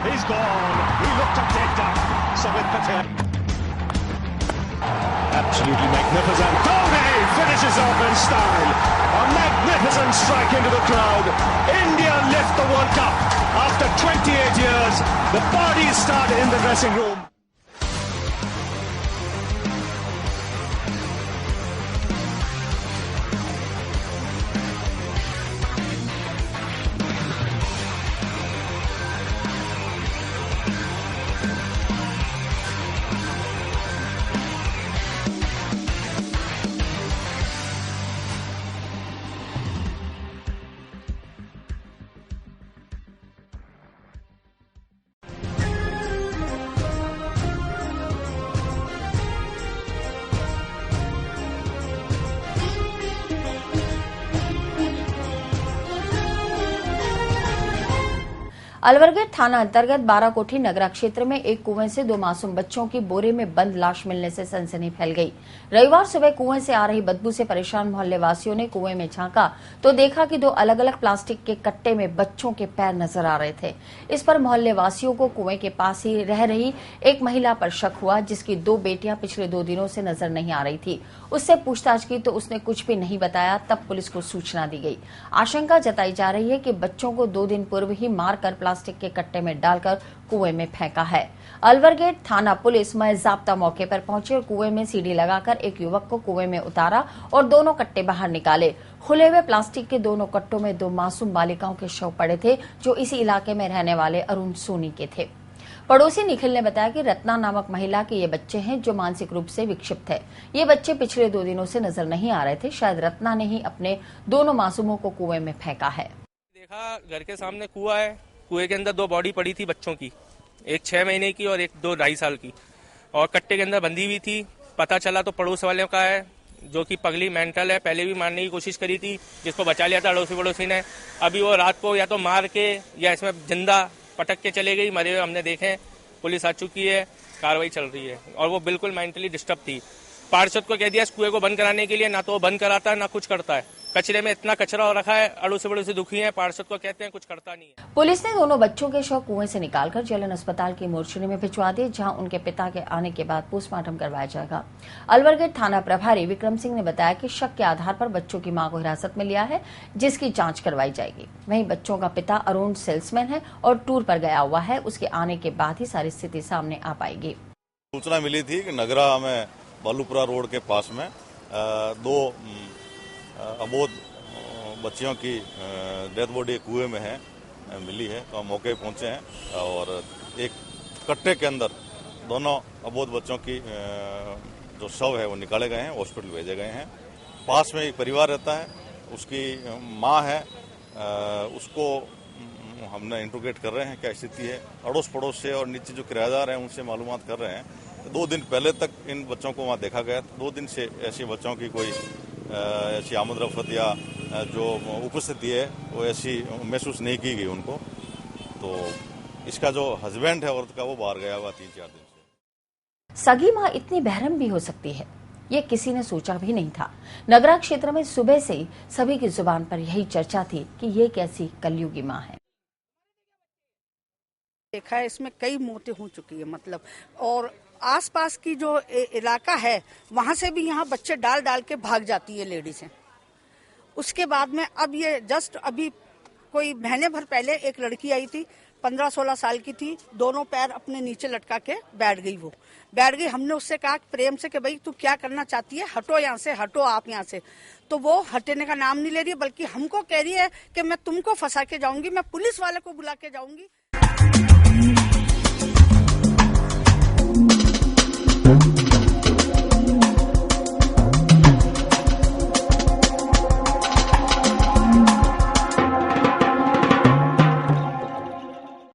He's gone. He looked a dead duck. Samit Patel. Absolutely magnificent. Dhoni finishes off in style. A magnificent strike into the crowd. India lift the World Cup. After 28 years, the parties start in the dressing room. Alwar gate थाना अंतर्गत 12 कोठी नगरा क्षेत्र में एक कुएं से 2 मासूम बच्चों की बोरे में बंद लाश मिलने से सनसनी फैल गई। रविवार सुबह कुएं से आ रही बदबू से परेशान मोहल्ले वासियों ने कुएं में झांका तो देखा कि 2 अलग अलग प्लास्टिक के कट्टे में बच्चों के पैर नजर आ रहे थे। इस पर मोहल्ले वासियों को कुएं के पास ही रह रही एक महिला पर शक हुआ, जिसकी 2 बेटियां पिछले 2 दिनों से नजर नहीं आ रही थी। उससे पूछताछ की तो उसने कुछ भी नहीं बताया। तब पुलिस को सूचना दी गई। आशंका जताई जा रही है कि बच्चों को 2 दिन पूर्व ही मारकर प्लास्टिक के कट्टे में डालकर कुएं में फेंका है। अलवर गेट थाना पुलिस महज़ाब्ता मौके पर पहुंची और कुएं में सीढ़ी लगाकर एक युवक को कुएं में उतारा और दोनों कट्टे बाहर निकाले। खुले हुए प्लास्टिक के दोनों कट्टों में 2 मासूम बालिकाओं के शव पड़े थे, जो इसी इलाके में रहने वाले अरुण सोनी के थे। पड़ोसी निखिल ने बताया कि रत्ना नामक महिला के ये बच्चे हैं, जो मानसिक रूप से विक्षिप्त है। ये बच्चे पिछले 2 दिनों से नजर नहीं आ रहे थे। शायद रत्ना ने ही अपने दोनों मासूमों को कुएं में फेंका है। देखा घर के सामने कुआं है, कुएं के अंदर 2 बॉडी पड़ी थी बच्चों की, एक 6 महीने की और एक 2 ढाई साल की, और कट्टे के अंदर बंधी हुई थी। पता चला तो पड़ोस वालों का है, जो कि पगली मेंटल है। पहले भी मारने की कोशिश करी थी, जिसको बचा लिया था अड़ोसी पड़ोसी ने। अभी वो रात को या तो मार के या इसमें जिंदा पटक के चले गई। मरे हुए हमने देखे। पुलिस आ चुकी है, कार्रवाई चल रही है। और वो बिल्कुल मेंटली डिस्टर्ब थी। पार्षद को कह दिया इस कुएं को बंद कराने के लिए, ना तो वो बंद कराता है ना कुछ करता है। कचरे में इतना कचरा हो रखा है, अड़ोसी पड़ोसी दुखी हैं। पार्षद को कहते हैं, कुछ करता नहीं है। पुलिस ने दोनों बच्चों के शव कुएं से निकालकर जेलन अस्पताल की मोर्चरी में भिजवा दिए, जहां उनके पिता के आने के बाद पोस्टमार्टम करवाया जाएगा। अलवर गेट थाना प्रभारी विक्रम सिंह ने बताया कि शक के आधार पर बच्चों की मां को हिरासत में लिया है, जिसकी जांच करवाई जाएगी। वहीं बच्चों का पिता अरुण सेल्समैन है और टूर पर गया हुआ है। उसके आने के बाद ही सारी स्थिति सामने आ पाएगी। सूचना मिली थी कि नगरा में बालूपुरा रोड के पास में 2 अबोध बच्चियों की डेथ बॉडी कुएं में है मिली है। तो हम मौके पे पहुंचे हैं और एक कट्टे के अंदर दोनों अबोध बच्चों की जो शव है वो निकाले गए हैं, हॉस्पिटल भेजे गए हैं। पास में एक परिवार रहता है, उसकी मां है, उसको हमने इंट्रोगेट कर रहे हैं क्या स्थिति है। अड़ोस पड़ोस से और नीचे जो किराएदार हैं उनसे मालूमात कर रहे हैं। 2 दिन पहले तक इन बच्चों को वहाँ देखा गया। 2 दिन से ऐसे बच्चों की कोई ऐसी आमद रफत या जो उपस्थिति है वो ऐसी महसूस नहीं की गई उनको। तो इसका जो हस्बैंड है औरत का, वो बाहर गया हुआ 3-4 दिन से। सगी मां इतनी बहरम भी हो सकती है, ये किसी ने सोचा भी नहीं था। नगरा क्षेत्र में सुबह से ही सभी की जुबान पर यही चर्चा थी कि ये कैसी कलयुगी मां है। देखा है, इसमें कई मौतें हो चुकी है मतलब, और आसपास की जो इलाका है वहां से भी यहाँ बच्चे डाल डाल के भाग जाती है लेडीज। उसके बाद में अब ये जस्ट अभी कोई महीने भर पहले एक लड़की आई थी, 15-16 साल की थी। दोनों पैर अपने नीचे लटका के बैठ गई। वो बैठ गई। हमने उससे कहा प्रेम से कि भाई तू क्या करना चाहती है, हटो यहाँ से, हटो आप यहाँ से। तो वो हटने का नाम नहीं ले रही, बल्कि हमको कह रही है कि मैं तुमको फंसा के जाऊंगी, मैं पुलिस वाले को बुला के जाऊंगी।